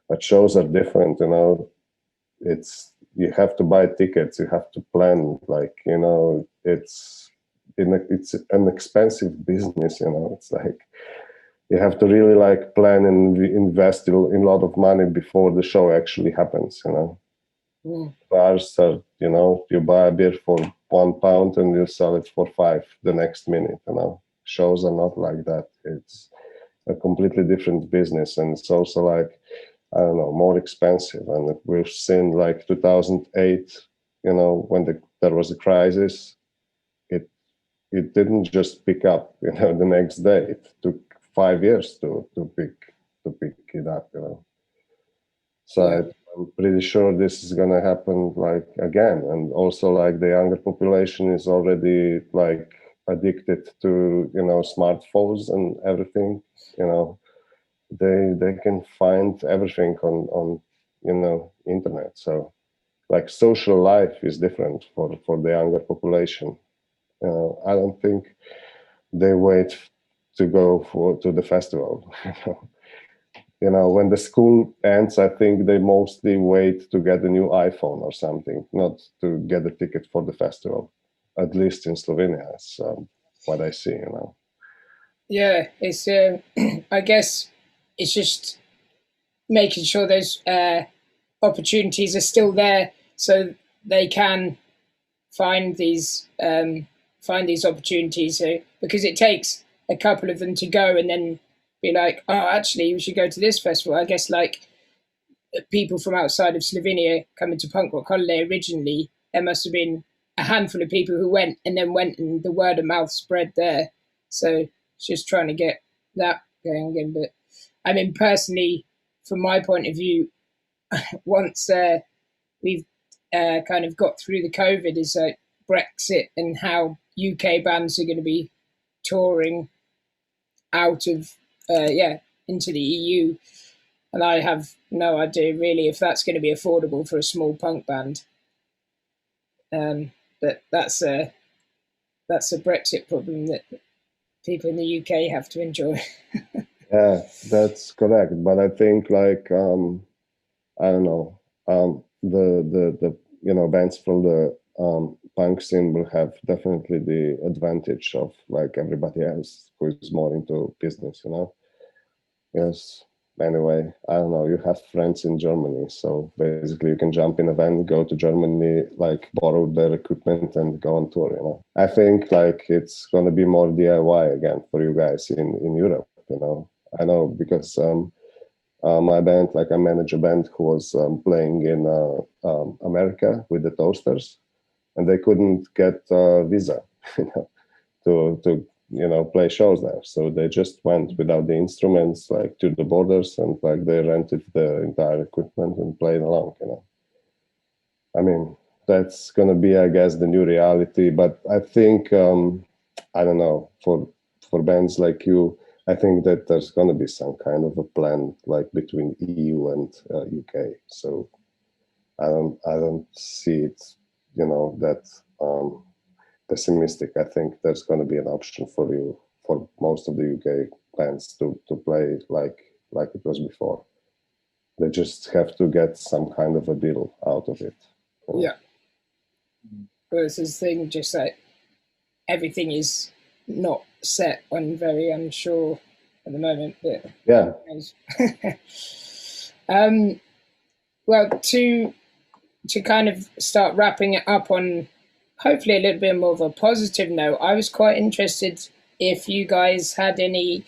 but shows are different, you have to buy tickets, you have to plan, like it's an expensive business. It's like you have to really like plan and invest in a lot of money before the show actually happens. Bars are, you buy a beer for £1 and you sell it for 5 the next minute. Shows are not like that. It's a completely different business, and it's also like, I don't know, more expensive. And we've seen like 2008, when there was a crisis, it didn't just pick up, the next day. It took 5 years to pick it up, So I'm pretty sure this is gonna happen like again. And also like the younger population is already like addicted to smartphones and everything. They can find everything on internet. So like social life is different for the younger population. I don't think they wait to go to the festival. When the school ends, I think they mostly wait to get a new iPhone or something, not to get a ticket for the festival. At least in Slovenia, that's what I see. Yeah, it's I guess it's just making sure those opportunities are still there, so they can find these opportunities. So because it takes a couple of them to go and then be like, oh, actually, we should go to this festival. I guess like people from outside of Slovenia coming to Punk Rock Holiday originally, there must have been a handful of people who went and the word of mouth spread there. So it's just trying to get that going again. But I mean, personally, from my point of view, once we've kind of got through the COVID, is Brexit and how UK bands are going to be touring out of into the EU, and I have no idea really if that's going to be affordable for a small punk band. But that's a Brexit problem that people in the UK have to enjoy. Yeah, that's correct. But I think like I don't know, the bands from the punk scene will have definitely the advantage of like everybody else who is more into business. Yes. Anyway, I don't know. You have friends in Germany, so basically you can jump in a van, go to Germany, like borrow their equipment and go on tour. I think like it's gonna be more DIY again for you guys in Europe. I know because my band, like I manage a band who was playing in America with the Toasters, and they couldn't get a visa, to play shows there. So they just went without the instruments, like to the borders, and like they rented the entire equipment and played along. I mean, that's gonna be, I guess, the new reality. But I think I don't know, for bands like you, I think that there's going to be some kind of a plan like between EU and UK. So I don't see it, that pessimistic. I think there's going to be an option for you, for most of the UK bands to play like it was before. They just have to get some kind of a deal out of it. Yeah. But it's this thing, just like everything is not set and very unsure at the moment. But Yeah. Well, to kind of start wrapping it up on hopefully a little bit more of a positive note, I was quite interested if you guys had any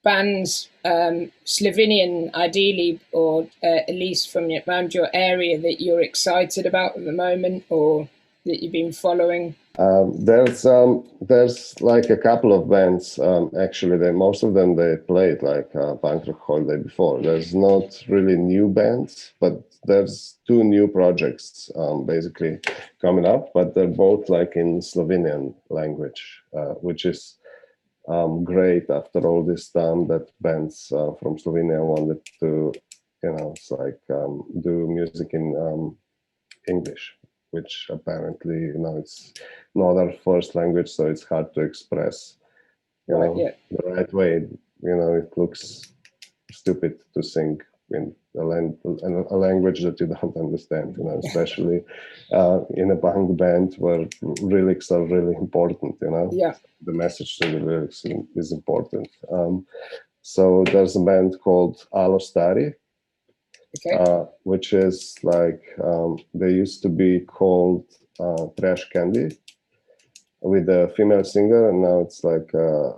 bands, Slovenian ideally, or at least from around your area that you're excited about at the moment or that you've been following. There's like a couple of bands, actually. Most of them they played like Punk Rock Holiday before. There's not really new bands, but there's 2 new projects basically coming up, but they're both like in Slovenian language, which is great after all this time that bands from Slovenia wanted to, it's like do music in English, which apparently, it's not our first language, so it's hard to express, the right way. It looks stupid to sing in a language that you don't understand, especially in a punk band where lyrics are really important, The message to the lyrics is important. So there's a band called Alostari, which is like, they used to be called Trash Candy with a female singer, and now it's like a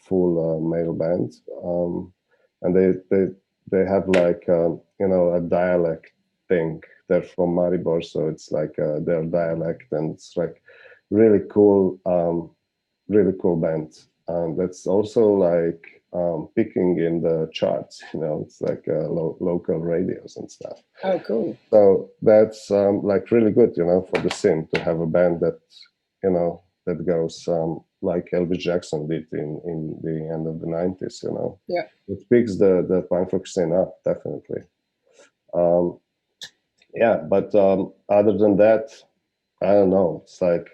full male band. And they have like, a dialect thing. They're from Maribor, so it's like their dialect, and it's like really cool band. That's also like picking in the charts, it's like local radios and stuff. Oh, cool. So that's like really good, for the scene to have a band that, that goes like Elvis Jackson did in the end of the 90s, Yeah. It picks the punk rock scene up, definitely. But other than that, I don't know. It's like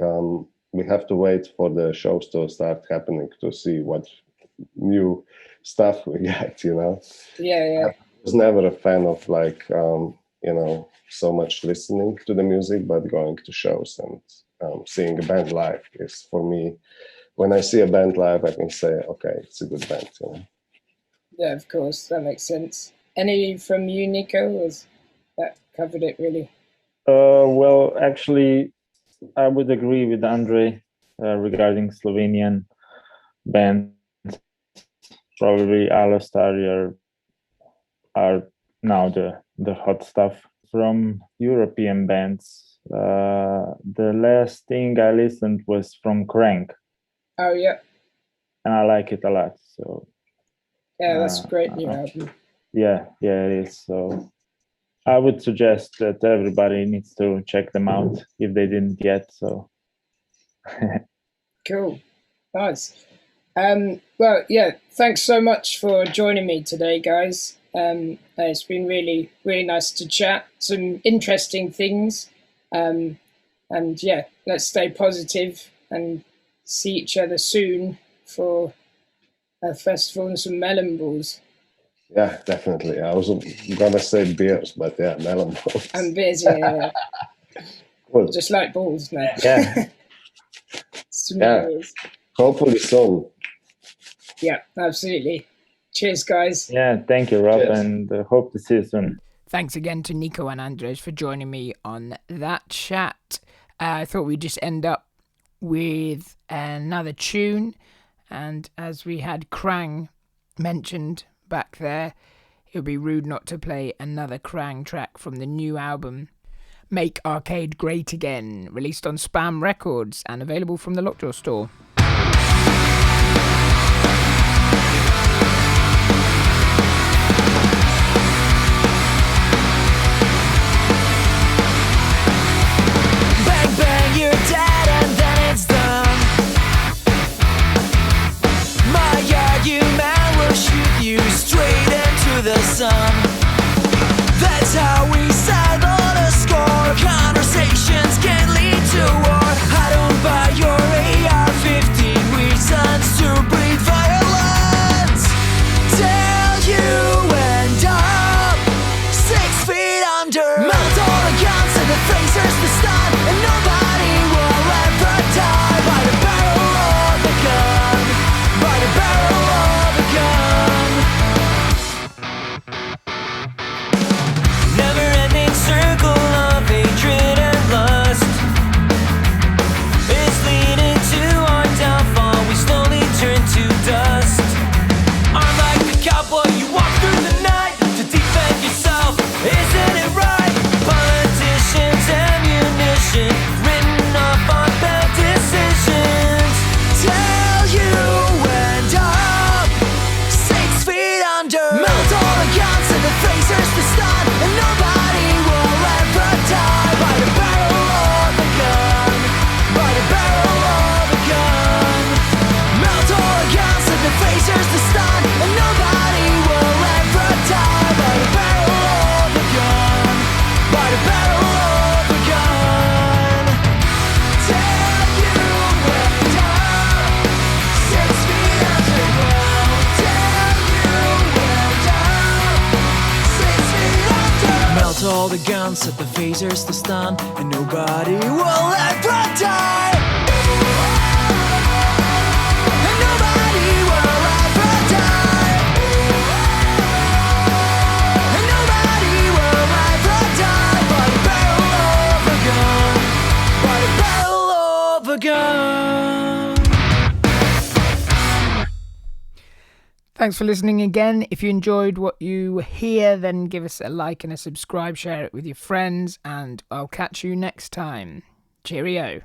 we have to wait for the shows to start happening to see what new stuff we get, Yeah. I was never a fan of like, so much listening to the music, but going to shows and seeing a band live is, for me, when I see a band live, I can say, okay, it's a good band. Yeah, of course, that makes sense. Any from you, Niko? Was that covered it really? Well, actually, I would agree with Andrej regarding Slovenian bands. Probably Alostari are now the hot stuff. From European bands, the last thing I listened was from Krang. Oh, yeah. And I like it a lot. So yeah, that's a great new album. Yeah, it is. So I would suggest that everybody needs to check them out if they didn't yet. So cool, nice. Well, yeah, thanks so much for joining me today, guys. It's been really, really nice to chat. Some interesting things. And yeah, let's stay positive and see each other soon for a festival and some melon balls. Yeah, definitely. I was gonna say beers, but yeah, melon balls. And beers, yeah. Cool. Just like balls now. Yeah. Yeah. Hopefully soon. Yeah, absolutely. Cheers, guys. Yeah, thank you, Rob, and hope to see you soon. Thanks again to Niko and Andrej for joining me on that chat. I thought we'd just end up with another tune, and as we had Krang mentioned back there, it would be rude not to play another Krang track from the new album, Make Arcade Great Again, released on Spam Records and available from the Lockjaw store. Bang, bang, you're dead and then it's done. phasers to stun, and nobody will ever die by the barrel of a gun, by the barrel of a gun. Never-ending circle of hatred and lust is leading to our downfall. We slowly turn to dust. Armed like a cowboy, you walk through the night to defend yourself. Isn't it right? Politicians, ammunition written off on bad decisions. Tell you end up 6 feet under. Melt all the guns and the phasers to stun, and nobody will ever die by the barrel of a gun, by the barrel of a gun. Melt all the guns and the phasers to stun, and nobody will ever die by the barrel of a gun, by the barrel of a gun. Tell you end up 6 feet underground. Tell you end up 6 feet under. Melt all the guns, set the phasers to stun, and nobody will ever die. And nobody will ever die. And nobody will ever die by the barrel of a gun, by the barrel of a gun. Thanks for listening again. If you enjoyed what you hear, then give us a like and a subscribe, share it with your friends, and I'll catch you next time. Cheerio.